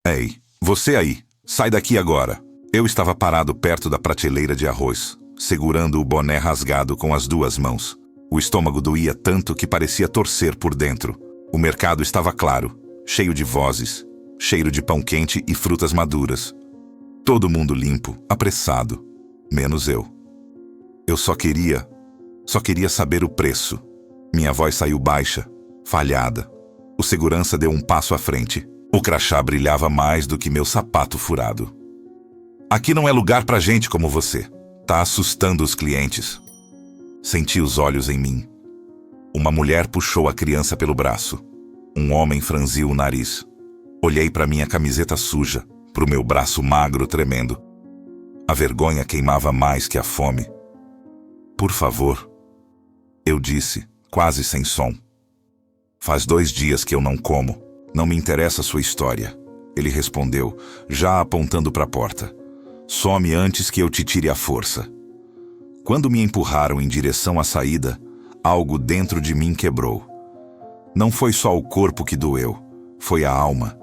Ei, você aí, sai daqui agora. Eu estava parado perto da prateleira de arroz, segurando o boné rasgado com as duas mãos. O estômago doía tanto que parecia torcer por dentro. O mercado estava claro, cheio de vozes, cheiro de pão quente e frutas maduras. Todo mundo limpo, apressado, menos eu. Eu só queria saber o preço. Minha voz saiu baixa, falhada. O segurança deu um passo à frente. O crachá brilhava mais do que meu sapato furado. Aqui não é lugar pra gente como você. Tá assustando os clientes. Senti os olhos em mim. Uma mulher puxou a criança pelo braço. Um homem franziu o nariz. Olhei para minha camiseta suja, pro meu braço magro tremendo. A vergonha queimava mais que a fome. Por favor, eu disse, quase sem som. Faz 2 dias que eu não como. Não me interessa a sua história. Ele respondeu, já apontando para a porta. Some antes que eu te tire à força. Quando me empurraram em direção à saída, algo dentro de mim quebrou. Não foi só o corpo que doeu, foi a alma.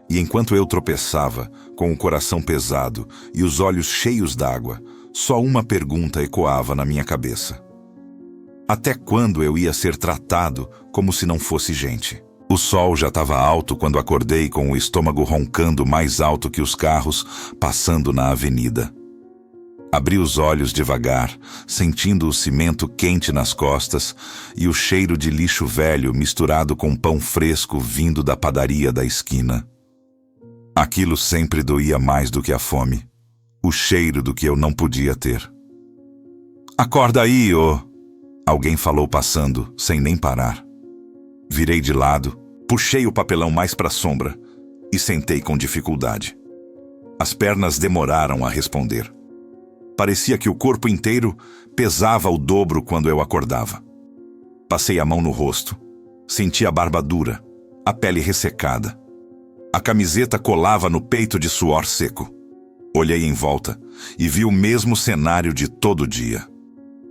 E enquanto eu tropeçava, com o coração pesado e os olhos cheios d'água, só uma pergunta ecoava na minha cabeça. Até quando eu ia ser tratado como se não fosse gente? O sol já estava alto quando acordei com o estômago roncando mais alto que os carros passando na avenida. Abri os olhos devagar, sentindo o cimento quente nas costas e o cheiro de lixo velho misturado com pão fresco vindo da padaria da esquina. Aquilo sempre doía mais do que a fome, o cheiro do que eu não podia ter. Acorda aí, ô! Alguém falou passando, sem nem parar. Virei de lado, puxei o papelão mais para a sombra e sentei com dificuldade. As pernas demoraram a responder. Parecia que o corpo inteiro pesava o dobro quando eu acordava. Passei a mão no rosto. Senti a barba dura, a pele ressecada. A camiseta colava no peito de suor seco. Olhei em volta e vi o mesmo cenário de todo dia.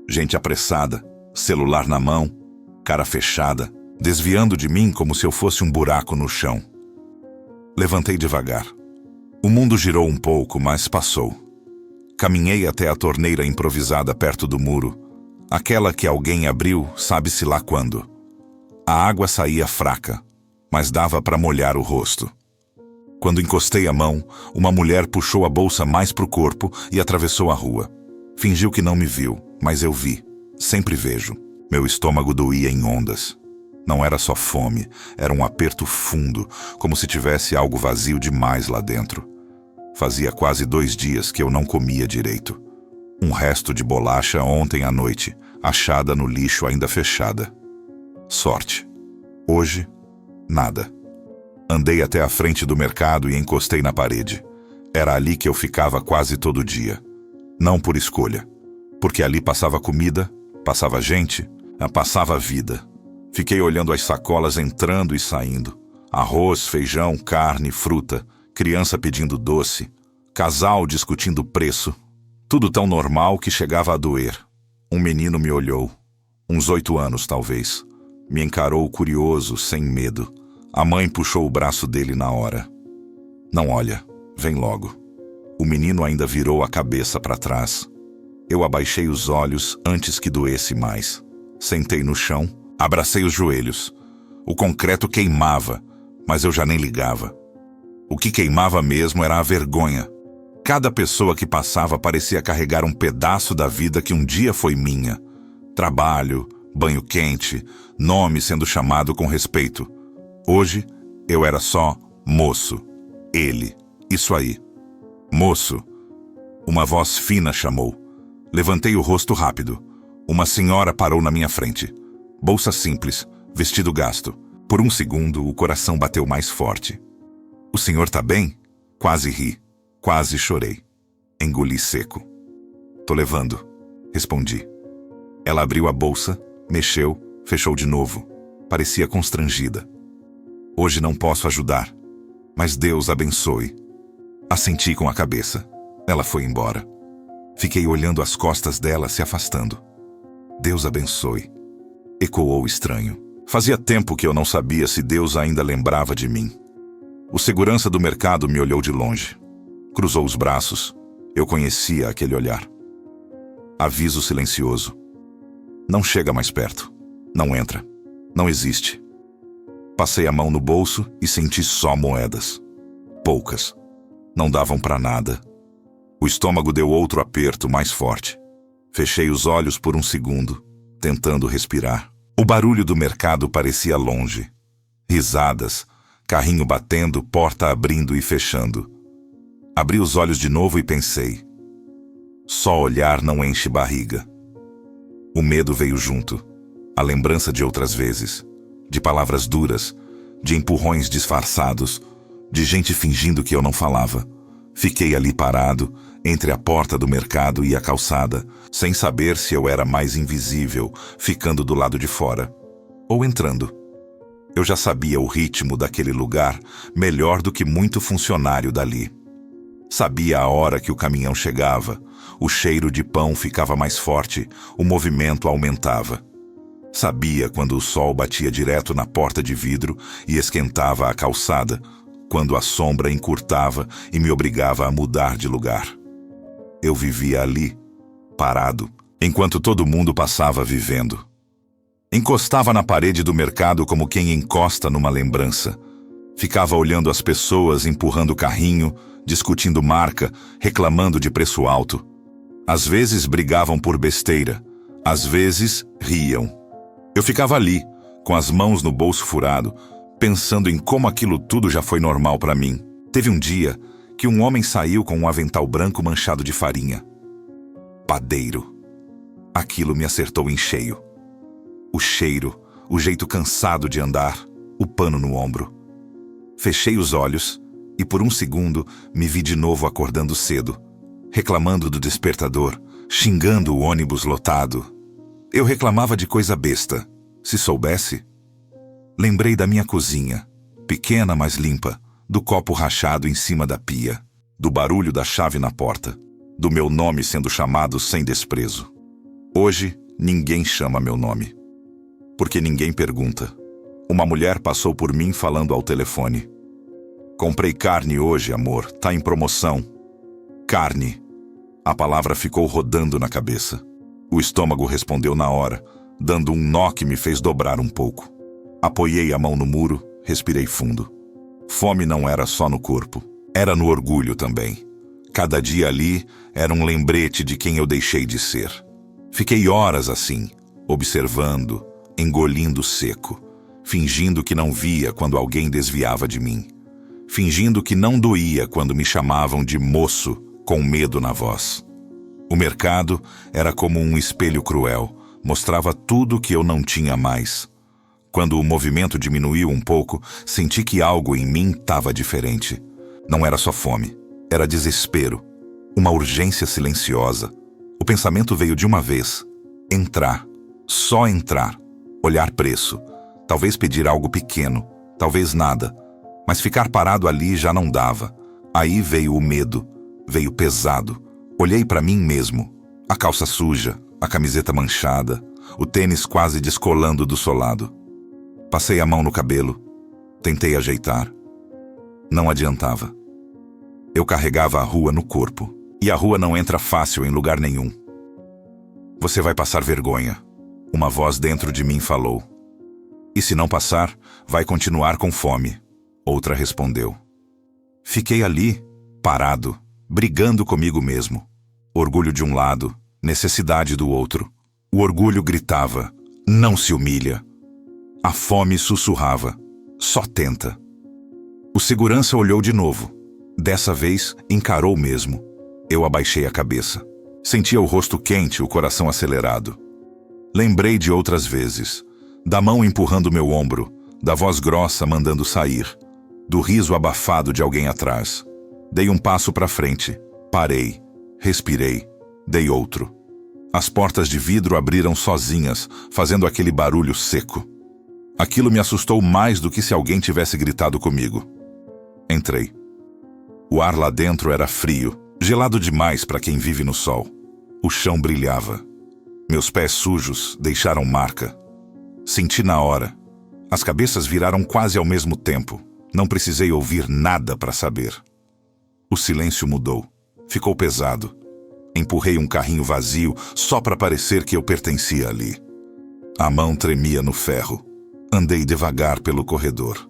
Gente apressada, celular na mão, cara fechada, desviando de mim como se eu fosse um buraco no chão. Levantei devagar. O mundo girou um pouco, mas passou. Caminhei até a torneira improvisada perto do muro, aquela que alguém abriu sabe-se lá quando. A água saía fraca, mas dava para molhar o rosto. Quando encostei a mão, uma mulher puxou a bolsa mais pro corpo e atravessou a rua. Fingiu que não me viu, mas eu vi. Sempre vejo. Meu estômago doía em ondas. Não era só fome, era um aperto fundo, como se tivesse algo vazio demais lá dentro. Fazia quase 2 dias que eu não comia direito. Um resto de bolacha ontem à noite, achada no lixo ainda fechada. Sorte. Hoje, nada. Andei até a frente do mercado e encostei na parede. Era ali que eu ficava quase todo dia. Não por escolha. Porque ali passava comida, passava gente, passava vida. Fiquei olhando as sacolas entrando e saindo. Arroz, feijão, carne, fruta. Criança pedindo doce, casal discutindo preço. Tudo tão normal que chegava a doer. Um menino me olhou, uns 8 anos talvez. Me encarou curioso, sem medo. A mãe puxou o braço dele na hora. Não olha, vem logo. O menino ainda virou a cabeça para trás. Eu abaixei os olhos antes que doesse mais. Sentei no chão, abracei os joelhos. O concreto queimava, mas eu já nem ligava. O que queimava mesmo era a vergonha. Cada pessoa que passava parecia carregar um pedaço da vida que um dia foi minha. Trabalho, banho quente, nome sendo chamado com respeito. Hoje, eu era só moço. Ele. Isso aí. Moço. Uma voz fina chamou. Levantei o rosto rápido. Uma senhora parou na minha frente. Bolsa simples, vestido gasto. Por um segundo, o coração bateu mais forte. O senhor tá bem? Quase ri. Quase chorei. Engoli seco. Tô levando, respondi. Ela abriu a bolsa, mexeu, fechou de novo. Parecia constrangida. Hoje não posso ajudar, mas Deus abençoe. Assenti com a cabeça. Ela foi embora. Fiquei olhando as costas dela se afastando. Deus abençoe. Ecoou estranho. Fazia tempo que eu não sabia se Deus ainda lembrava de mim. O segurança do mercado me olhou de longe. Cruzou os braços. Eu conhecia aquele olhar. Aviso silencioso. Não chega mais perto. Não entra. Não existe. Passei a mão no bolso e senti só moedas. Poucas. Não davam para nada. O estômago deu outro aperto mais forte. Fechei os olhos por um segundo, tentando respirar. O barulho do mercado parecia longe. Risadas, carrinho batendo, porta abrindo e fechando. Abri os olhos de novo e pensei. Só olhar não enche barriga. O medo veio junto. A lembrança de outras vezes. De palavras duras, de empurrões disfarçados, de gente fingindo que eu não falava. Fiquei ali parado, entre a porta do mercado e a calçada, sem saber se eu era mais invisível, ficando do lado de fora, ou entrando. Eu já sabia o ritmo daquele lugar melhor do que muito funcionário dali. Sabia a hora que o caminhão chegava, o cheiro de pão ficava mais forte, o movimento aumentava. Sabia quando o sol batia direto na porta de vidro e esquentava a calçada, quando a sombra encurtava e me obrigava a mudar de lugar. Eu vivia ali, parado, enquanto todo mundo passava vivendo. Encostava na parede do mercado como quem encosta numa lembrança. Ficava olhando as pessoas empurrando o carrinho, discutindo marca, reclamando de preço alto. Às vezes brigavam por besteira, às vezes riam. Eu ficava ali, com as mãos no bolso furado, pensando em como aquilo tudo já foi normal para mim. Teve um dia que um homem saiu com um avental branco manchado de farinha. Padeiro. Aquilo me acertou em cheio. O cheiro, o jeito cansado de andar, o pano no ombro. Fechei os olhos e por um segundo me vi de novo acordando cedo, reclamando do despertador, xingando o ônibus lotado. Eu reclamava de coisa besta, se soubesse. Lembrei da minha cozinha, pequena mas limpa, do copo rachado em cima da pia, do barulho da chave na porta, do meu nome sendo chamado sem desprezo. Hoje, ninguém chama meu nome. Porque ninguém pergunta. Uma mulher passou por mim falando ao telefone. Comprei carne hoje, amor, tá em promoção. Carne. A palavra ficou rodando na cabeça. O estômago respondeu na hora, dando um nó que me fez dobrar um pouco. Apoiei a mão no muro, respirei fundo. Fome não era só no corpo, era no orgulho também. Cada dia ali era um lembrete de quem eu deixei de ser. Fiquei horas assim, observando, engolindo seco, fingindo que não via quando alguém desviava de mim, fingindo que não doía quando me chamavam de moço com medo na voz. O mercado era como um espelho cruel, mostrava tudo que eu não tinha mais. Quando o movimento diminuiu um pouco, senti que algo em mim estava diferente. Não era só fome, era desespero, uma urgência silenciosa. O pensamento veio de uma vez: entrar, só entrar, olhar preço, talvez pedir algo pequeno, talvez nada, mas ficar parado ali já não dava. Aí veio o medo, veio pesado. Olhei para mim mesmo, a calça suja, a camiseta manchada, o tênis quase descolando do solado. Passei a mão no cabelo, tentei ajeitar. Não adiantava. Eu carregava a rua no corpo, e a rua não entra fácil em lugar nenhum. Você vai passar vergonha, uma voz dentro de mim falou. E se não passar, vai continuar com fome, outra respondeu. Fiquei ali, parado, brigando comigo mesmo. Orgulho de um lado, necessidade do outro. O orgulho gritava, não se humilha. A fome sussurrava, só tenta. O segurança olhou de novo. Dessa vez, encarou mesmo. Eu abaixei a cabeça. Sentia o rosto quente, o coração acelerado. Lembrei de outras vezes, da mão empurrando meu ombro, da voz grossa mandando sair, do riso abafado de alguém atrás. Dei um passo para frente, parei, respirei, dei outro. As portas de vidro abriram sozinhas, fazendo aquele barulho seco. Aquilo me assustou mais do que se alguém tivesse gritado comigo. Entrei. O ar lá dentro era frio, gelado demais para quem vive no sol. O chão brilhava. Meus pés sujos deixaram marca. Senti na hora. As cabeças viraram quase ao mesmo tempo. Não precisei ouvir nada para saber. O silêncio mudou. Ficou pesado. Empurrei um carrinho vazio só para parecer que eu pertencia ali. A mão tremia no ferro. Andei devagar pelo corredor.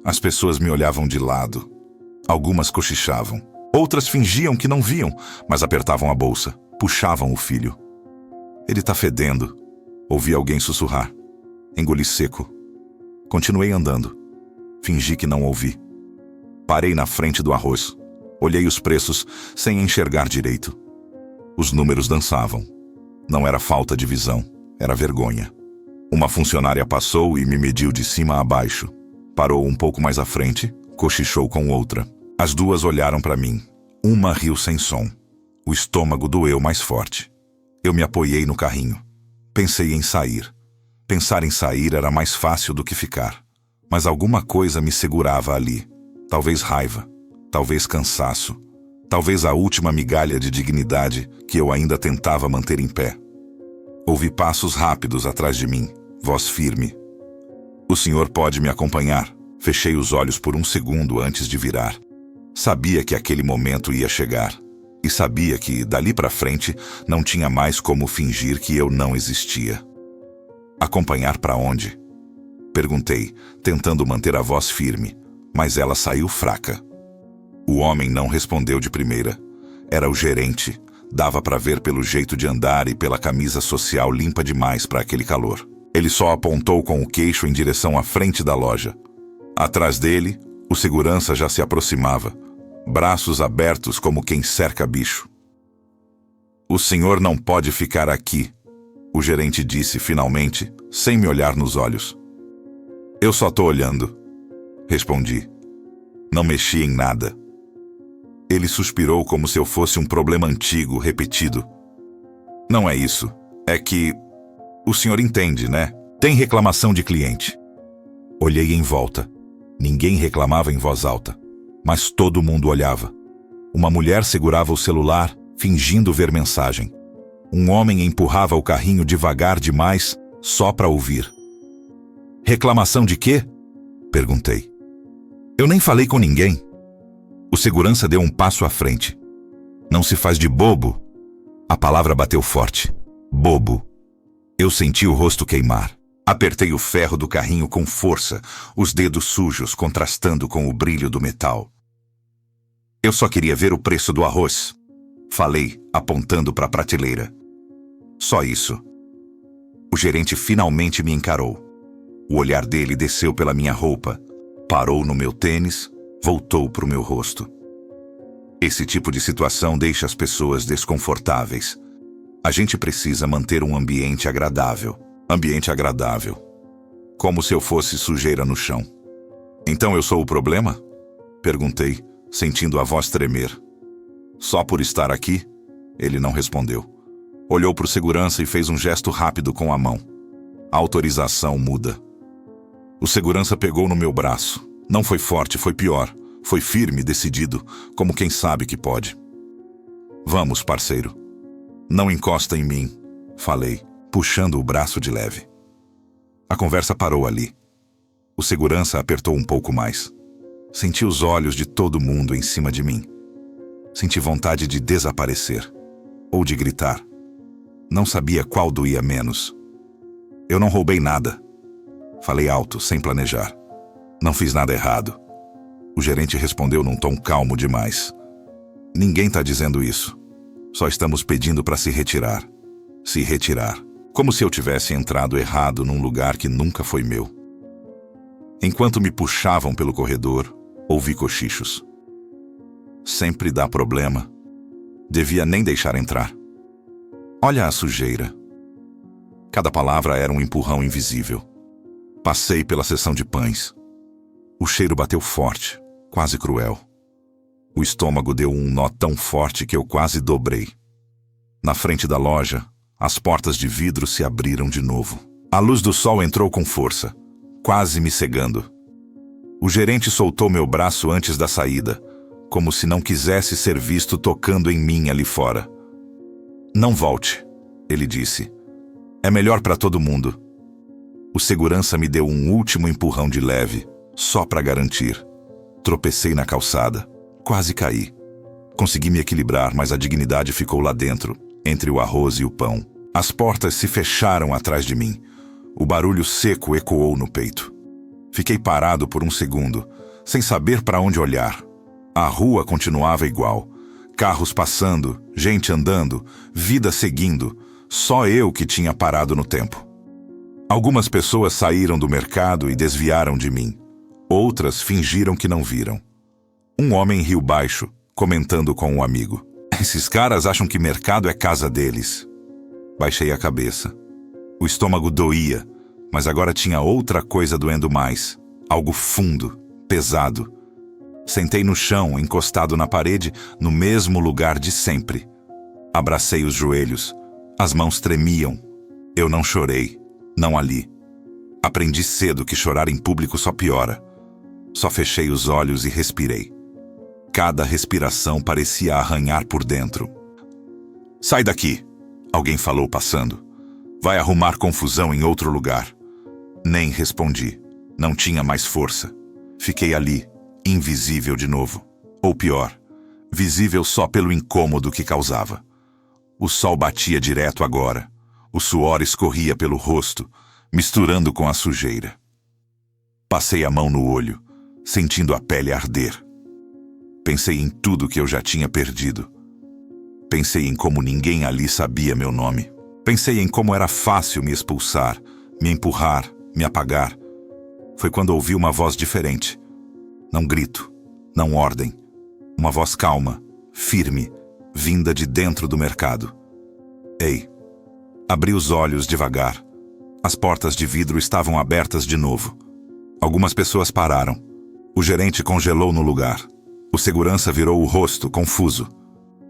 As pessoas me olhavam de lado. Algumas cochichavam. Outras fingiam que não viam, mas apertavam a bolsa, puxavam o filho. Ele tá fedendo. Ouvi alguém sussurrar. Engoli seco. Continuei andando. Fingi que não ouvi. Parei na frente do arroz. Olhei os preços sem enxergar direito. Os números dançavam. Não era falta de visão, era vergonha. Uma funcionária passou e me mediu de cima a baixo. Parou um pouco mais à frente, cochichou com outra. As duas olharam para mim. Uma riu sem som. O estômago doeu mais forte. Eu me apoiei no carrinho. Pensei em sair. Pensar em sair era mais fácil do que ficar. Mas alguma coisa me segurava ali. Talvez raiva. Talvez cansaço. Talvez a última migalha de dignidade que eu ainda tentava manter em pé. Ouvi passos rápidos atrás de mim, voz firme. O senhor pode me acompanhar? Fechei os olhos por um segundo antes de virar. Sabia que aquele momento ia chegar. E sabia que, dali para frente, não tinha mais como fingir que eu não existia. Acompanhar para onde? Perguntei, tentando manter a voz firme, mas ela saiu fraca. O homem não respondeu de primeira. Era o gerente. Dava para ver pelo jeito de andar e pela camisa social limpa demais para aquele calor. Ele só apontou com o queixo em direção à frente da loja. Atrás dele, o segurança já se aproximava, braços abertos como quem cerca bicho. O senhor não pode ficar aqui, o gerente disse finalmente, sem me olhar nos olhos. Eu só tô olhando, respondi. Não mexi em nada. Ele suspirou como se eu fosse um problema antigo, repetido. Não é isso. É que... O senhor entende, né? Tem reclamação de cliente. Olhei em volta. Ninguém reclamava em voz alta. Mas todo mundo olhava. Uma mulher segurava o celular, fingindo ver mensagem. Um homem empurrava o carrinho devagar demais, só para ouvir. Reclamação de quê? Perguntei. Eu nem falei com ninguém. O segurança deu um passo à frente. Não se faz de bobo. A palavra bateu forte. Bobo. Eu senti o rosto queimar. Apertei o ferro do carrinho com força, os dedos sujos contrastando com o brilho do metal. Eu só queria ver o preço do arroz. Falei, apontando para a prateleira. Só isso. O gerente finalmente me encarou. O olhar dele desceu pela minha roupa, parou no meu tênis, voltou para o meu rosto. Esse tipo de situação deixa as pessoas desconfortáveis. A gente precisa manter um ambiente agradável. Ambiente agradável. Como se eu fosse sujeira no chão. Então eu sou o problema? Perguntei, sentindo a voz tremer. Só por estar aqui? Ele não respondeu. Olhou para o segurança e fez um gesto rápido com a mão. A autorização muda. O segurança pegou no meu braço. Não foi forte, foi pior. Foi firme, decidido, como quem sabe que pode. Vamos, parceiro. Não encosta em mim, falei, puxando o braço de leve. A conversa parou ali. O segurança apertou um pouco mais. Senti os olhos de todo mundo em cima de mim. Senti vontade de desaparecer. Ou de gritar. Não sabia qual doía menos. Eu não roubei nada. Falei alto, sem planejar. Não fiz nada errado. O gerente respondeu num tom calmo demais. Ninguém tá dizendo isso. Só estamos pedindo para se retirar. Se retirar. Como se eu tivesse entrado errado num lugar que nunca foi meu. Enquanto me puxavam pelo corredor, ouvi cochichos. Sempre dá problema. Devia nem deixar entrar. Olha a sujeira. Cada palavra era um empurrão invisível. Passei pela seção de pães. O cheiro bateu forte, quase cruel. O estômago deu um nó tão forte que eu quase dobrei. Na frente da loja, as portas de vidro se abriram de novo. A luz do sol entrou com força, quase me cegando. O gerente soltou meu braço antes da saída, como se não quisesse ser visto tocando em mim ali fora. Não volte, ele disse. É melhor para todo mundo. O segurança me deu um último empurrão de leve, só para garantir. Tropecei na calçada. Quase caí. Consegui me equilibrar, mas a dignidade ficou lá dentro, entre o arroz e o pão. As portas se fecharam atrás de mim. O barulho seco ecoou no peito. Fiquei parado por um segundo, sem saber para onde olhar. A rua continuava igual. Carros passando, gente andando, vida seguindo. Só eu que tinha parado no tempo. Algumas pessoas saíram do mercado e desviaram de mim. Outras fingiram que não viram. Um homem riu baixo, comentando com um amigo. Esses caras acham que mercado é casa deles. Baixei a cabeça. O estômago doía, mas agora tinha outra coisa doendo mais. Algo fundo, pesado. Sentei no chão, encostado na parede, no mesmo lugar de sempre. Abracei os joelhos. As mãos tremiam. Eu não chorei, não ali. Aprendi cedo que chorar em público só piora. Só fechei os olhos e respirei. Cada respiração parecia arranhar por dentro. Sai daqui, alguém falou passando. Vai arrumar confusão em outro lugar. Nem respondi. Não tinha mais força. Fiquei ali, invisível de novo. Ou pior, visível só pelo incômodo que causava. O sol batia direto agora. O suor escorria pelo rosto, misturando com a sujeira. Passei a mão no olho, sentindo a pele arder. Pensei em tudo que eu já tinha perdido. Pensei em como ninguém ali sabia meu nome. Pensei em como era fácil me expulsar, me empurrar, me apagar. Foi quando ouvi uma voz diferente. Não grito, não ordem. Uma voz calma, firme, vinda de dentro do mercado. Ei! Abri os olhos devagar. As portas de vidro estavam abertas de novo. Algumas pessoas pararam. O gerente congelou no lugar. O segurança virou o rosto, confuso.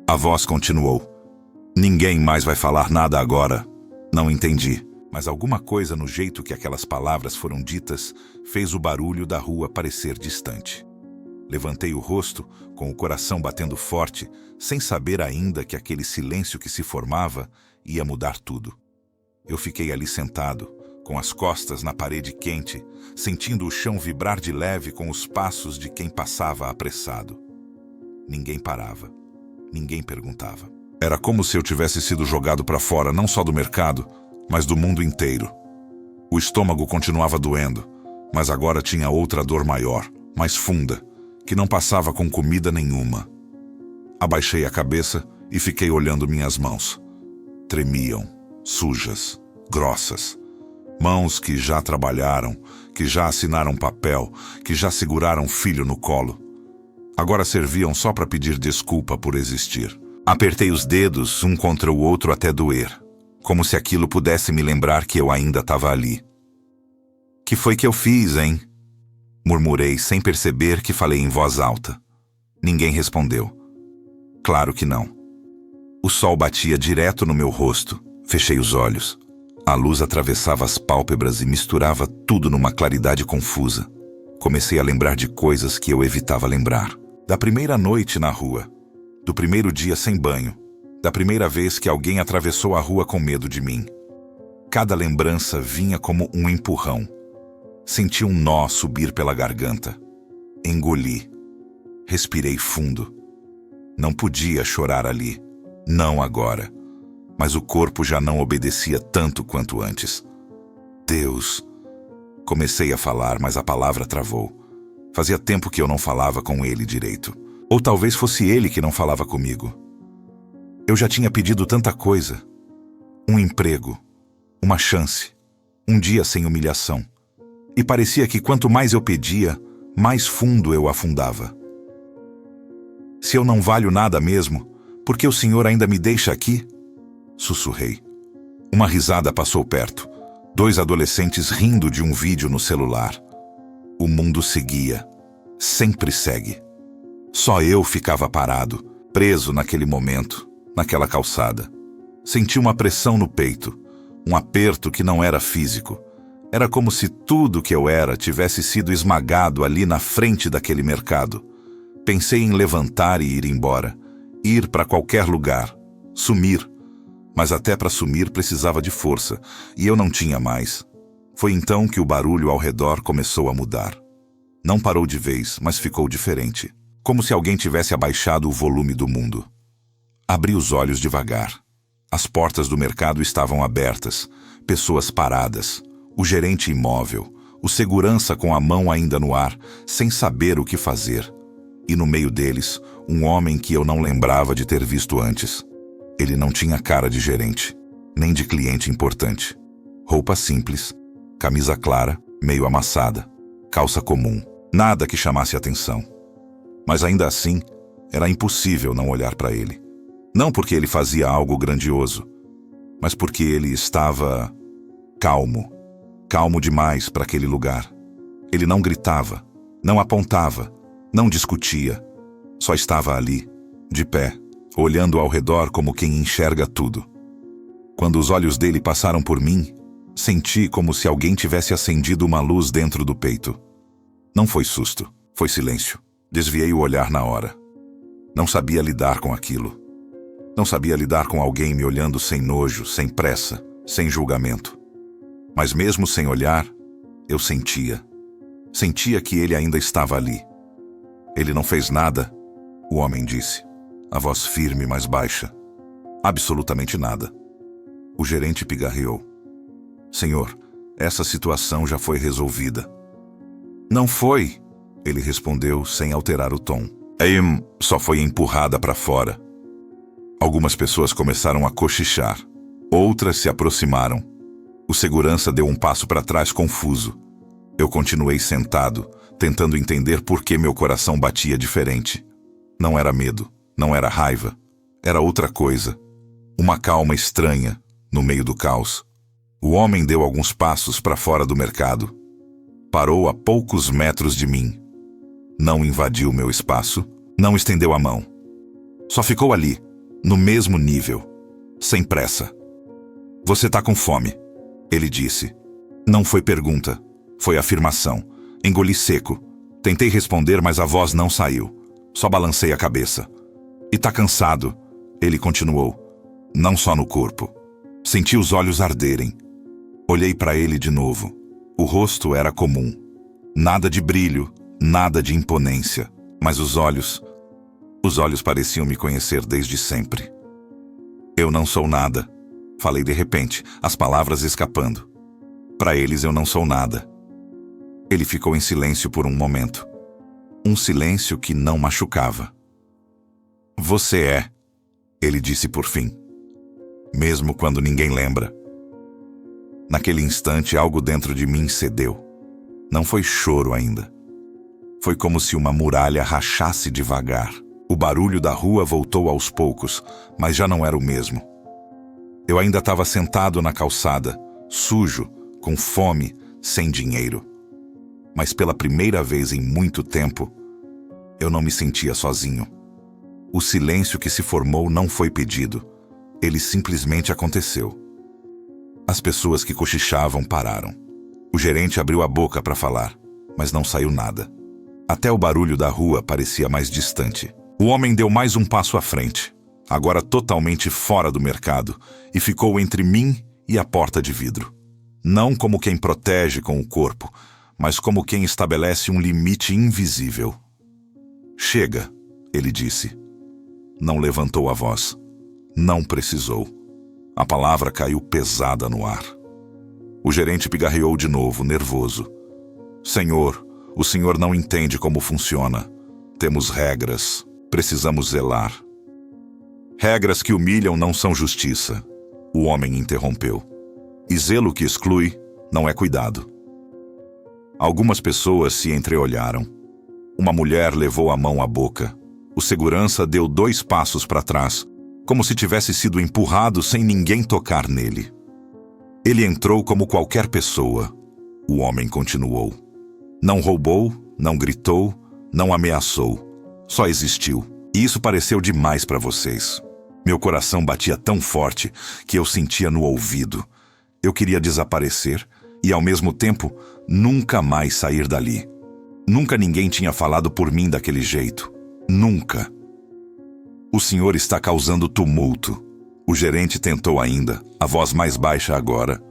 A voz continuou. Ninguém mais vai falar nada agora. Não entendi. Mas alguma coisa no jeito que aquelas palavras foram ditas fez o barulho da rua parecer distante. Levantei o rosto, com o coração batendo forte, sem saber ainda que aquele silêncio que se formava ia mudar tudo. Eu fiquei ali sentado, com as costas na parede quente, sentindo o chão vibrar de leve com os passos de quem passava apressado. Ninguém parava. Ninguém perguntava. Era como se eu tivesse sido jogado para fora não só do mercado, mas do mundo inteiro. O estômago continuava doendo, mas agora tinha outra dor maior, mais funda, que não passava com comida nenhuma. Abaixei a cabeça e fiquei olhando minhas mãos. Tremiam, sujas, grossas. Mãos que já trabalharam, que já assinaram papel, que já seguraram filho no colo. Agora serviam só para pedir desculpa por existir. Apertei os dedos um contra o outro até doer, como se aquilo pudesse me lembrar que eu ainda estava ali. Que foi que eu fiz, hein? Murmurei sem perceber que falei em voz alta. Ninguém respondeu. Claro que não. O sol batia direto no meu rosto. Fechei os olhos. A luz atravessava as pálpebras e misturava tudo numa claridade confusa. Comecei a lembrar de coisas que eu evitava lembrar. Da primeira noite na rua. Do primeiro dia sem banho. Da primeira vez que alguém atravessou a rua com medo de mim. Cada lembrança vinha como um empurrão. Senti um nó subir pela garganta. Engoli. Respirei fundo. Não podia chorar ali. Não agora. Mas o corpo já não obedecia tanto quanto antes. Deus! Comecei a falar, mas a palavra travou. Fazia tempo que eu não falava com ele direito. Ou talvez fosse ele que não falava comigo. Eu já tinha pedido tanta coisa. Um emprego. Uma chance. Um dia sem humilhação. E parecia que quanto mais eu pedia, mais fundo eu afundava. Se eu não valho nada mesmo, por que o Senhor ainda me deixa aqui? Sussurrei. Uma risada passou perto. 2 adolescentes rindo de um vídeo no celular. O mundo seguia. Sempre segue. Só eu ficava parado, preso naquele momento, naquela calçada. Senti uma pressão no peito, um aperto que não era físico. Era como se tudo que eu era tivesse sido esmagado ali na frente daquele mercado. Pensei em levantar e ir embora, ir para qualquer lugar, sumir. Mas até para sumir precisava de força, e eu não tinha mais. Foi então que o barulho ao redor começou a mudar. Não parou de vez, mas ficou diferente, como se alguém tivesse abaixado o volume do mundo. Abri os olhos devagar. As portas do mercado estavam abertas, pessoas paradas, o gerente imóvel, o segurança com a mão ainda no ar, sem saber o que fazer. E no meio deles, um homem que eu não lembrava de ter visto antes. Ele não tinha cara de gerente, nem de cliente importante. Roupa simples, camisa clara, meio amassada, calça comum, nada que chamasse atenção. Mas ainda assim, era impossível não olhar para ele. Não porque ele fazia algo grandioso, mas porque ele estava calmo, calmo demais para aquele lugar. Ele não gritava, não apontava, não discutia, só estava ali, de pé, olhando ao redor como quem enxerga tudo. Quando os olhos dele passaram por mim, senti como se alguém tivesse acendido uma luz dentro do peito. Não foi susto, foi silêncio. Desviei o olhar na hora. Não sabia lidar com aquilo. Não sabia lidar com alguém me olhando sem nojo, sem pressa, sem julgamento. Mas mesmo sem olhar, eu sentia. Sentia que ele ainda estava ali. Ele não fez nada, o homem disse, a voz firme, mas baixa. Absolutamente nada. O gerente pigarreou. Senhor, essa situação já foi resolvida. Não foi, ele respondeu sem alterar o tom. Só foi empurrada para fora. Algumas pessoas começaram a cochichar. Outras se aproximaram. O segurança deu um passo para trás confuso. Eu continuei sentado, tentando entender por que meu coração batia diferente. Não era medo, não era raiva. Era outra coisa. Uma calma estranha, no meio do caos. O homem deu alguns passos para fora do mercado. Parou a poucos metros de mim. Não invadiu meu espaço, não estendeu a mão. Só ficou ali, no mesmo nível, sem pressa. Você tá com fome, ele disse. Não foi pergunta, foi afirmação. Engoli seco. Tentei responder, mas a voz não saiu. Só balancei a cabeça. E tá cansado, ele continuou. Não só no corpo. Senti os olhos arderem. Olhei para ele de novo. O rosto era comum. Nada de brilho, nada de imponência. Mas os olhos pareciam me conhecer desde sempre. Eu não sou nada. Falei de repente, as palavras escapando. Para eles eu não sou nada. Ele ficou em silêncio por um momento. Um silêncio que não machucava. Você é, ele disse por fim. Mesmo quando ninguém lembra. Naquele instante, algo dentro de mim cedeu. Não foi choro ainda. Foi como se uma muralha rachasse devagar. O barulho da rua voltou aos poucos, mas já não era o mesmo. Eu ainda estava sentado na calçada, sujo, com fome, sem dinheiro. Mas pela primeira vez em muito tempo, eu não me sentia sozinho. O silêncio que se formou não foi pedido. Ele simplesmente aconteceu. As pessoas que cochichavam pararam. O gerente abriu a boca para falar, mas não saiu nada. Até o barulho da rua parecia mais distante. O homem deu mais um passo à frente, agora totalmente fora do mercado, e ficou entre mim e a porta de vidro. Não como quem protege com o corpo, mas como quem estabelece um limite invisível. Chega, ele disse. Não levantou a voz. Não precisou. A palavra caiu pesada no ar. O gerente pigarreou de novo, nervoso. Senhor, o senhor não entende como funciona. Temos regras. Precisamos zelar. Regras que humilham não são justiça. O homem interrompeu. E zelo que exclui não é cuidado. Algumas pessoas se entreolharam. Uma mulher levou a mão à boca. O segurança deu 2 passos para trás, como se tivesse sido empurrado sem ninguém tocar nele. Ele entrou como qualquer pessoa. O homem continuou. Não roubou, não gritou, não ameaçou. Só existiu. E isso pareceu demais para vocês. Meu coração batia tão forte que eu sentia no ouvido. Eu queria desaparecer e, ao mesmo tempo, nunca mais sair dali. Nunca ninguém tinha falado por mim daquele jeito. Nunca. O senhor está causando tumulto. O gerente tentou ainda, a voz mais baixa agora.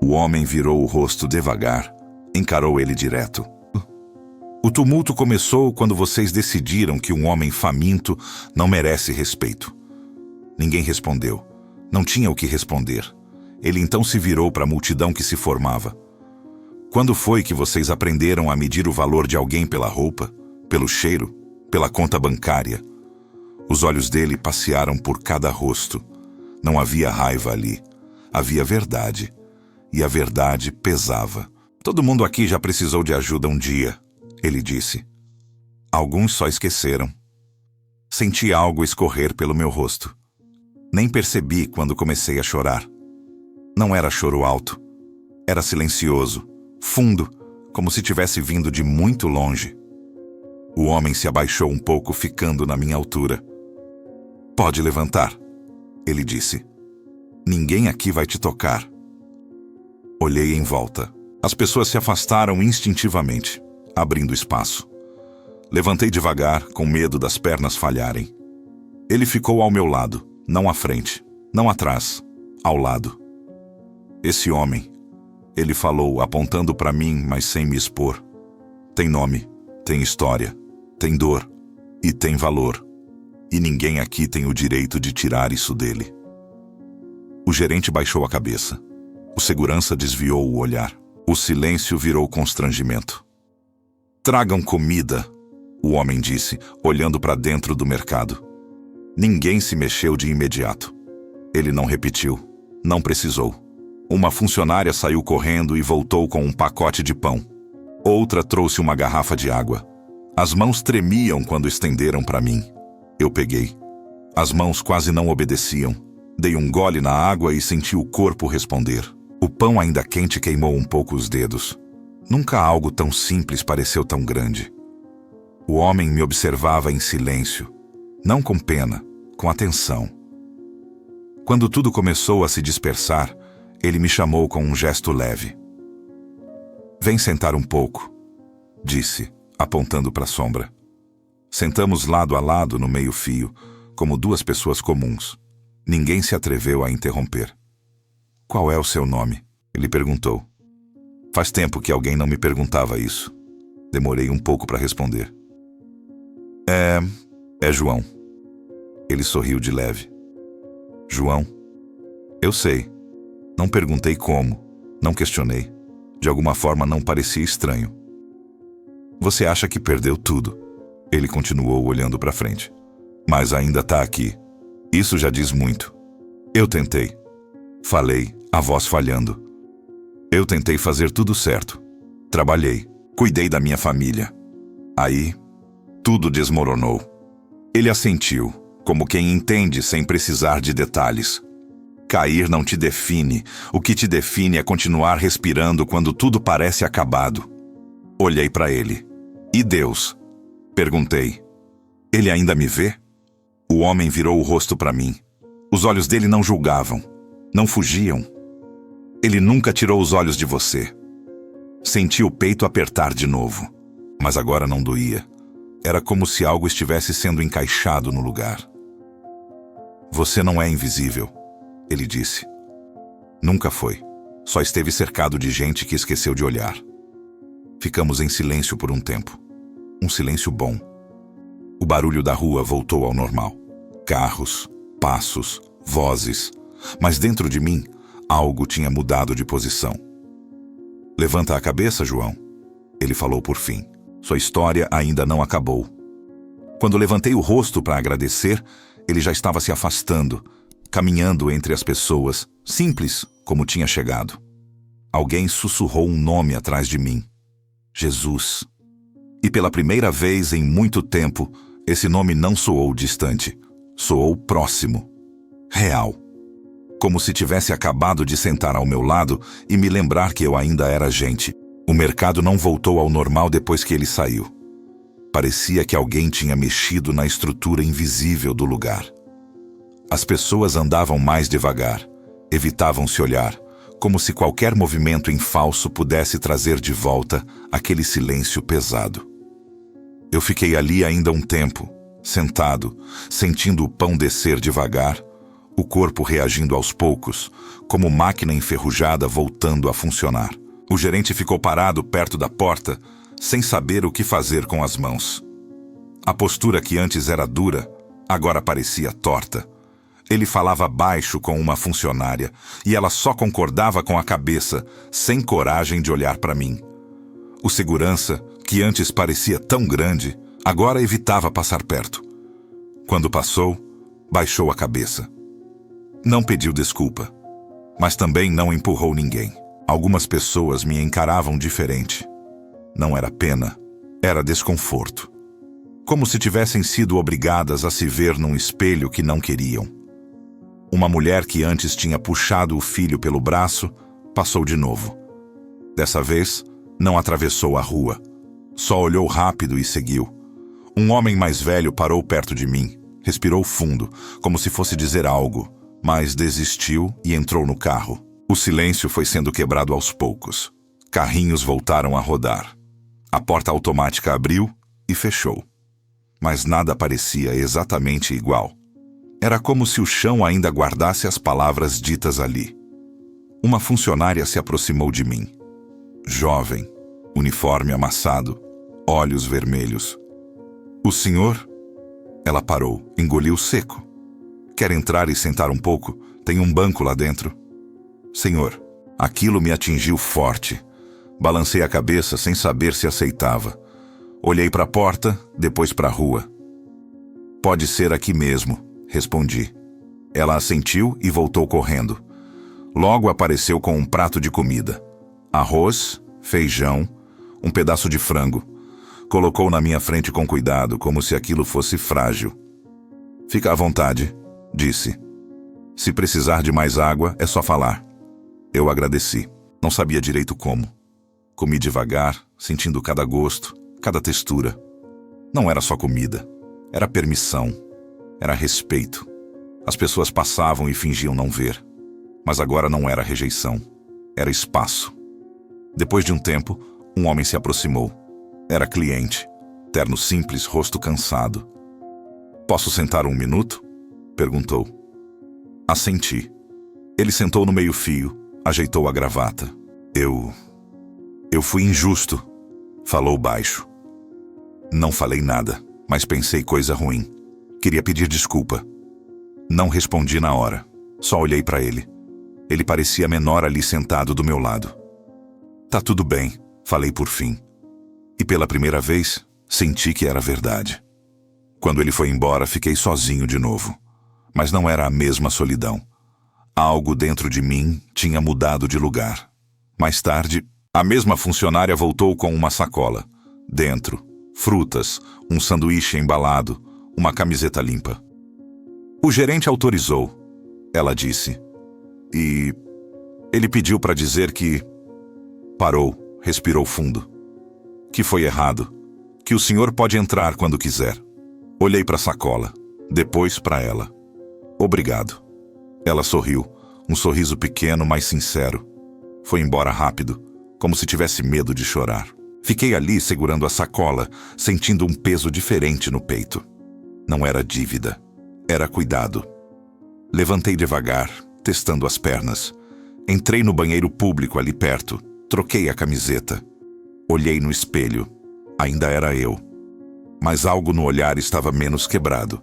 O homem virou o rosto devagar, encarou ele direto. O tumulto começou quando vocês decidiram que um homem faminto não merece respeito. Ninguém respondeu. Não tinha o que responder. Ele então se virou para a multidão que se formava. Quando foi que vocês aprenderam a medir o valor de alguém pela roupa, pelo cheiro, pela conta bancária? Os olhos dele passearam por cada rosto. Não havia raiva ali. Havia verdade. E a verdade pesava. Todo mundo aqui já precisou de ajuda um dia, ele disse. Alguns só esqueceram. Senti algo escorrer pelo meu rosto. Nem percebi quando comecei a chorar. Não era choro alto. Era silencioso, fundo, como se tivesse vindo de muito longe. O homem se abaixou um pouco, ficando na minha altura. Pode levantar, ele disse. Ninguém aqui vai te tocar. Olhei em volta. As pessoas se afastaram instintivamente, abrindo espaço. Levantei devagar, com medo das pernas falharem. Ele ficou ao meu lado, não à frente, não atrás, ao lado. Esse homem, ele falou, apontando para mim, mas sem me expor. Tem nome, tem história, tem dor e tem valor. E ninguém aqui tem o direito de tirar isso dele. O gerente baixou a cabeça. O segurança desviou o olhar. O silêncio virou constrangimento. Tragam comida, o homem disse, olhando para dentro do mercado. Ninguém se mexeu de imediato. Ele não repetiu. Não precisou. Uma funcionária saiu correndo e voltou com um pacote de pão. Outra trouxe uma garrafa de água. As mãos tremiam quando estenderam para mim. Eu peguei. As mãos quase não obedeciam. Dei um gole na água e senti o corpo responder. O pão ainda quente queimou um pouco os dedos. Nunca algo tão simples pareceu tão grande. O homem me observava em silêncio. Não com pena, com atenção. Quando tudo começou a se dispersar, ele me chamou com um gesto leve. Vem sentar um pouco, disse, apontando para a sombra. Sentamos lado a lado no meio-fio, como duas pessoas comuns. Ninguém se atreveu a interromper. Qual é o seu nome? Ele perguntou. Faz tempo que alguém não me perguntava isso. Demorei um pouco para responder. É João. Ele sorriu de leve. João? Eu sei. Não perguntei como, não questionei. De alguma forma não parecia estranho. Você acha que perdeu tudo? Ele continuou olhando para frente. Mas ainda está aqui. Isso já diz muito. Eu tentei. Falei, a voz falhando. Eu tentei fazer tudo certo. Trabalhei, cuidei da minha família. Aí, tudo desmoronou. Ele assentiu, como quem entende sem precisar de detalhes. Cair não te define. O que te define é continuar respirando quando tudo parece acabado. Olhei para ele. E Deus? Perguntei. Ele ainda me vê? O homem virou o rosto para mim. Os olhos dele não julgavam, não fugiam. Ele nunca tirou os olhos de você. Senti o peito apertar de novo, mas agora não doía. Era como se algo estivesse sendo encaixado no lugar. Você não é invisível, ele disse. Nunca foi. Só esteve cercado de gente que esqueceu de olhar. Ficamos em silêncio por um tempo. Um silêncio bom. O barulho da rua voltou ao normal. Carros, passos, vozes. Mas dentro de mim, algo tinha mudado de posição. Levanta a cabeça, João. Ele falou por fim. Sua história ainda não acabou. Quando levantei o rosto para agradecer, ele já estava se afastando, caminhando entre as pessoas, simples como tinha chegado. Alguém sussurrou um nome atrás de mim. Jesus. E pela primeira vez em muito tempo, esse nome não soou distante. Soou próximo. Real. Como se tivesse acabado de sentar ao meu lado e me lembrar que eu ainda era gente. O mercado não voltou ao normal depois que ele saiu. Parecia que alguém tinha mexido na estrutura invisível do lugar. As pessoas andavam mais devagar, evitavam se olhar, como se qualquer movimento em falso pudesse trazer de volta aquele silêncio pesado. Eu fiquei ali ainda um tempo, sentado, sentindo o pão descer devagar, o corpo reagindo aos poucos, como máquina enferrujada voltando a funcionar. O gerente ficou parado perto da porta, sem saber o que fazer com as mãos. A postura que antes era dura, agora parecia torta. Ele falava baixo com uma funcionária e ela só concordava com a cabeça, sem coragem de olhar para mim. O segurança, que antes parecia tão grande, agora evitava passar perto. Quando passou, baixou a cabeça. Não pediu desculpa, mas também não empurrou ninguém. Algumas pessoas me encaravam diferente. Não era pena, era desconforto. Como se tivessem sido obrigadas a se ver num espelho que não queriam. Uma mulher que antes tinha puxado o filho pelo braço, passou de novo. Dessa vez, não atravessou a rua. Só olhou rápido e seguiu. Um homem mais velho parou perto de mim, respirou fundo, como se fosse dizer algo, mas desistiu e entrou no carro. O silêncio foi sendo quebrado aos poucos. Carrinhos voltaram a rodar. A porta automática abriu e fechou. Mas nada parecia exatamente igual. Era como se o chão ainda guardasse as palavras ditas ali. Uma funcionária se aproximou de mim. Jovem, uniforme amassado, olhos vermelhos. O senhor? Ela parou, engoliu seco. Quer entrar e sentar um pouco? Tem um banco lá dentro. Senhor, aquilo me atingiu forte. Balancei a cabeça sem saber se aceitava. Olhei para a porta, depois para a rua. Pode ser aqui mesmo, respondi. Ela assentiu e voltou correndo. Logo apareceu com um prato de comida. Arroz, feijão, um pedaço de frango. Colocou na minha frente com cuidado, como se aquilo fosse frágil. Fica à vontade, disse. Se precisar de mais água, é só falar. Eu agradeci. Não sabia direito como. Comi devagar, sentindo cada gosto, cada textura. Não era só comida. Era permissão. Era respeito. As pessoas passavam e fingiam não ver. Mas agora não era rejeição. Era espaço. Depois de um tempo, um homem se aproximou. Era cliente. Terno simples, rosto cansado. Posso sentar um minuto? Perguntou. Assenti. Ele sentou no meio-fio, ajeitou a gravata. Eu fui injusto, falou baixo. Não falei nada, mas pensei coisa ruim. Queria pedir desculpa. Não respondi na hora. Só olhei para ele. Ele parecia menor ali sentado do meu lado. Tá tudo bem, falei por fim. E pela primeira vez, senti que era verdade. Quando ele foi embora, fiquei sozinho de novo. Mas não era a mesma solidão. Algo dentro de mim tinha mudado de lugar. Mais tarde, a mesma funcionária voltou com uma sacola. Dentro, frutas, um sanduíche embalado, uma camiseta limpa. O gerente autorizou, ela disse. E ele pediu para dizer que... Parou, respirou fundo. Que foi errado. Que o senhor pode entrar quando quiser. Olhei para a sacola, depois para ela. Obrigado. Ela sorriu, um sorriso pequeno, mas sincero. Foi embora rápido, como se tivesse medo de chorar. Fiquei ali segurando a sacola, sentindo um peso diferente no peito. Não era dívida, era cuidado. Levantei devagar, testando as pernas. Entrei no banheiro público ali perto, troquei a camiseta. Olhei no espelho. Ainda era eu. Mas algo no olhar estava menos quebrado.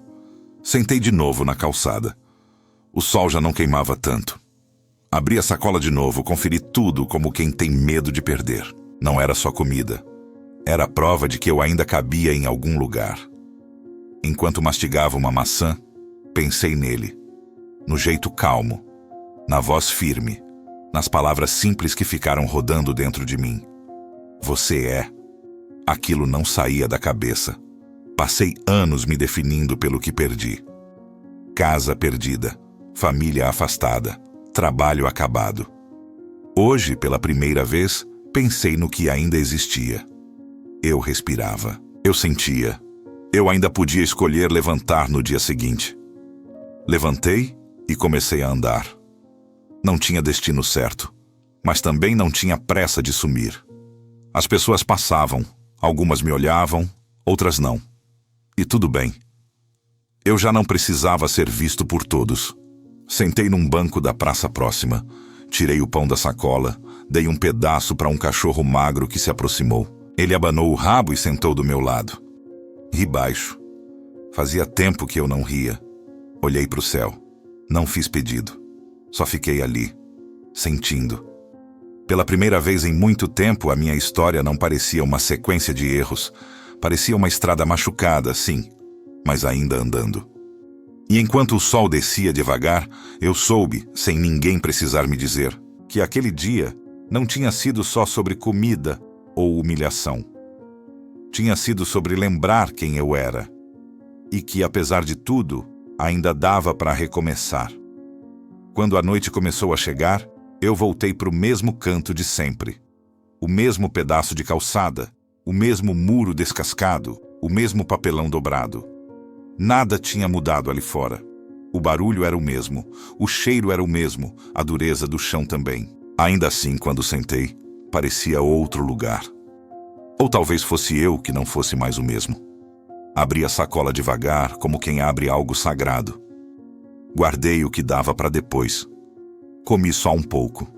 Sentei de novo na calçada. O sol já não queimava tanto. Abri a sacola de novo, conferi tudo como quem tem medo de perder. Não era só comida. Era a prova de que eu ainda cabia em algum lugar. Enquanto mastigava uma maçã, pensei nele. No jeito calmo, na voz firme, nas palavras simples que ficaram rodando dentro de mim. Você é. Aquilo não saía da cabeça. Passei anos me definindo pelo que perdi. Casa perdida, família afastada, trabalho acabado. Hoje, pela primeira vez, pensei no que ainda existia. Eu respirava, eu sentia. Eu ainda podia escolher levantar no dia seguinte. Levantei e comecei a andar. Não tinha destino certo, mas também não tinha pressa de sumir. As pessoas passavam, algumas me olhavam, outras não. E tudo bem. Eu já não precisava ser visto por todos. Sentei num banco da praça próxima, tirei o pão da sacola, dei um pedaço para um cachorro magro que se aproximou. Ele abanou o rabo e sentou do meu lado. Ri baixo. Fazia tempo que eu não ria. Olhei para o céu. Não fiz pedido. Só fiquei ali, sentindo. Pela primeira vez em muito tempo, a minha história não parecia uma sequência de erros. Parecia uma estrada machucada, sim, mas ainda andando. E enquanto o sol descia devagar, eu soube, sem ninguém precisar me dizer, que aquele dia não tinha sido só sobre comida ou humilhação. Tinha sido sobre lembrar quem eu era. E que, apesar de tudo, ainda dava para recomeçar. Quando a noite começou a chegar, eu voltei para o mesmo canto de sempre. O mesmo pedaço de calçada, o mesmo muro descascado, o mesmo papelão dobrado. Nada tinha mudado ali fora. O barulho era o mesmo, o cheiro era o mesmo, a dureza do chão também. Ainda assim, quando sentei, parecia outro lugar. Ou talvez fosse eu que não fosse mais o mesmo. Abri a sacola devagar, como quem abre algo sagrado. Guardei o que dava para depois. Comi só um pouco.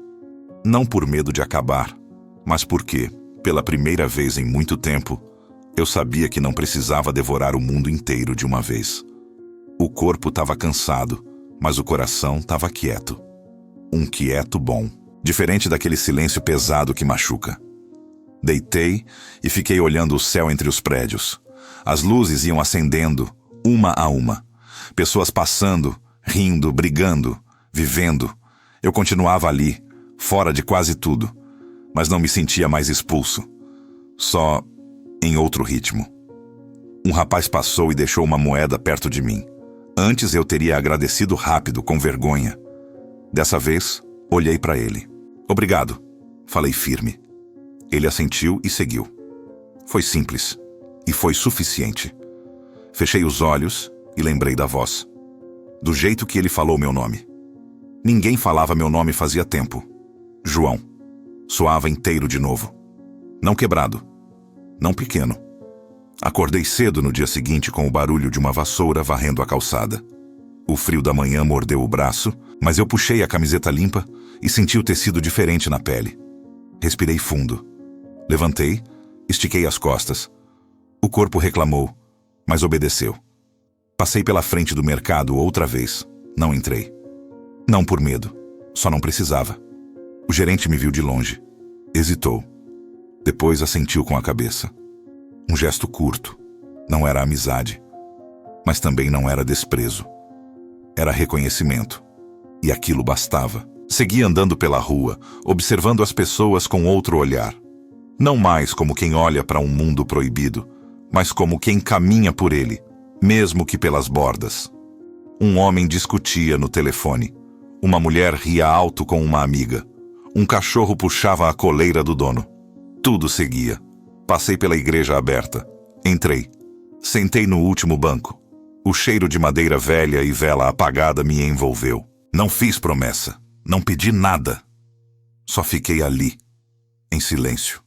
Não por medo de acabar, mas porque, pela primeira vez em muito tempo, eu sabia que não precisava devorar o mundo inteiro de uma vez. O corpo estava cansado, mas o coração estava quieto. Um quieto bom, diferente daquele silêncio pesado que machuca. Deitei e fiquei olhando o céu entre os prédios. As luzes iam acendendo, uma a uma. Pessoas passando, rindo, brigando, vivendo. Eu continuava ali, fora de quase tudo, mas não me sentia mais expulso. Só em outro ritmo. Um rapaz passou e deixou uma moeda perto de mim. Antes eu teria agradecido rápido, com vergonha. Dessa vez, olhei para ele. Obrigado, falei firme. Ele assentiu e seguiu. Foi simples. E foi suficiente. Fechei os olhos e lembrei da voz. Do jeito que ele falou meu nome. Ninguém falava meu nome fazia tempo. João. Soava inteiro de novo. Não quebrado. Não pequeno. Acordei cedo no dia seguinte com o barulho de uma vassoura varrendo a calçada. O frio da manhã mordeu o braço, mas eu puxei a camiseta limpa e senti o tecido diferente na pele. Respirei fundo. Levantei, estiquei as costas. O corpo reclamou, mas obedeceu. Passei pela frente do mercado outra vez. Não entrei. Não por medo, só não precisava. O gerente me viu de longe. Hesitou. Depois assentiu com a cabeça. Um gesto curto. Não era amizade. Mas também não era desprezo. Era reconhecimento. E aquilo bastava. Segui andando pela rua, observando as pessoas com outro olhar. Não mais como quem olha para um mundo proibido, mas como quem caminha por ele, mesmo que pelas bordas. Um homem discutia no telefone. Uma mulher ria alto com uma amiga. Um cachorro puxava a coleira do dono. Tudo seguia. Passei pela igreja aberta. Entrei. Sentei no último banco. O cheiro de madeira velha e vela apagada me envolveu. Não fiz promessa. Não pedi nada. Só fiquei ali, em silêncio.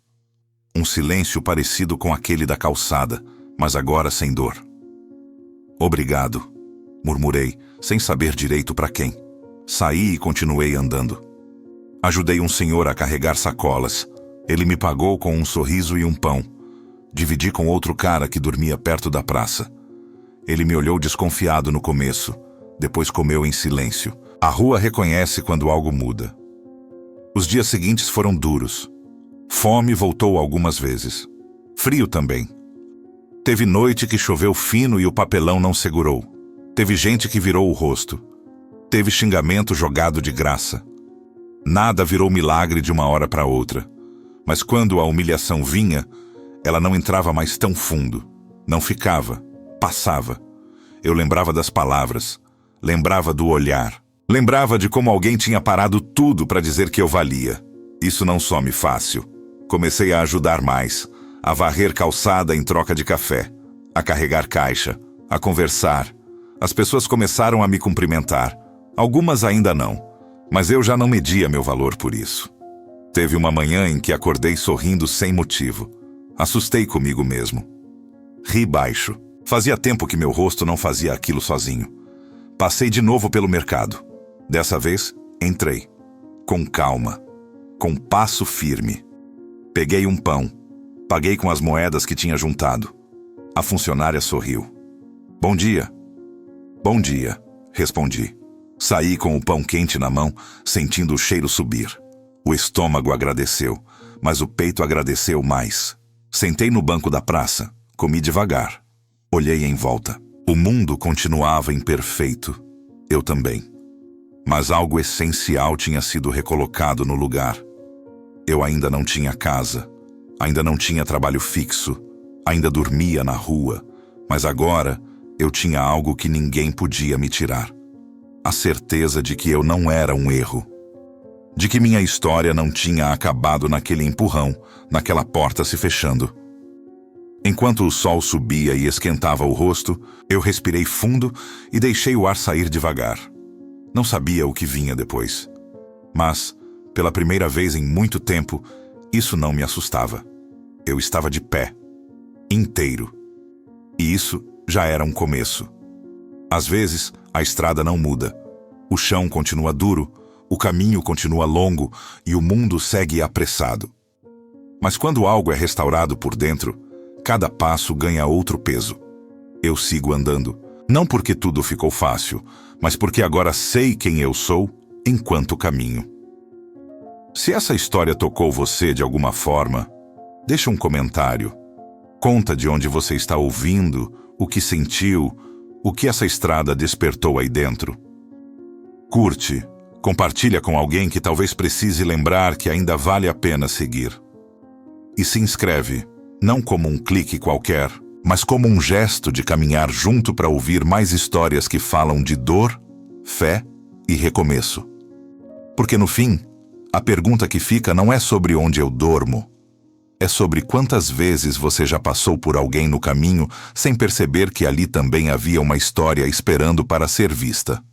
Um silêncio parecido com aquele da calçada, mas agora sem dor. Obrigado, murmurei, sem saber direito para quem. Saí e continuei andando. Ajudei um senhor a carregar sacolas. Ele me pagou com um sorriso e um pão. Dividi com outro cara que dormia perto da praça. Ele me olhou desconfiado no começo, depois comeu em silêncio. A rua reconhece quando algo muda. Os dias seguintes foram duros. Fome voltou algumas vezes. Frio também. Teve noite que choveu fino e o papelão não segurou. Teve gente que virou o rosto. Teve xingamento jogado de graça. Nada virou milagre de uma hora para outra. Mas quando a humilhação vinha, ela não entrava mais tão fundo. Não ficava. Passava. Eu lembrava das palavras. Lembrava do olhar. Lembrava de como alguém tinha parado tudo para dizer que eu valia. Isso não some fácil. Comecei a ajudar mais. A varrer calçada em troca de café. A carregar caixa. A conversar. As pessoas começaram a me cumprimentar. Algumas ainda não. Mas eu já não media meu valor por isso. Teve uma manhã em que acordei sorrindo sem motivo. Assustei comigo mesmo. Ri baixo. Fazia tempo que meu rosto não fazia aquilo sozinho. Passei de novo pelo mercado. Dessa vez, entrei. Com calma. Com passo firme. Peguei um pão. Paguei com as moedas que tinha juntado. A funcionária sorriu. Bom dia. Bom dia, respondi. Saí com o pão quente na mão, sentindo o cheiro subir. O estômago agradeceu, mas o peito agradeceu mais. Sentei no banco da praça, comi devagar. Olhei em volta. O mundo continuava imperfeito. Eu também. Mas algo essencial tinha sido recolocado no lugar. Eu ainda não tinha casa, ainda não tinha trabalho fixo, ainda dormia na rua, mas agora eu tinha algo que ninguém podia me tirar. A certeza de que eu não era um erro. De que minha história não tinha acabado naquele empurrão, naquela porta se fechando. Enquanto o sol subia e esquentava o rosto, eu respirei fundo e deixei o ar sair devagar. Não sabia o que vinha depois. Mas, pela primeira vez em muito tempo, isso não me assustava. Eu estava de pé, inteiro. E isso já era um começo. Às vezes, a estrada não muda. O chão continua duro, o caminho continua longo e o mundo segue apressado. Mas quando algo é restaurado por dentro, cada passo ganha outro peso. Eu sigo andando, não porque tudo ficou fácil, mas porque agora sei quem eu sou enquanto caminho. Se essa história tocou você de alguma forma, deixa um comentário. Conta de onde você está ouvindo, o que sentiu, o que essa estrada despertou aí dentro. Curte, compartilha com alguém que talvez precise lembrar que ainda vale a pena seguir. E se inscreve, não como um clique qualquer, mas como um gesto de caminhar junto para ouvir mais histórias que falam de dor, fé e recomeço. Porque no fim, a pergunta que fica não é sobre onde eu dormo, é sobre quantas vezes você já passou por alguém no caminho sem perceber que ali também havia uma história esperando para ser vista.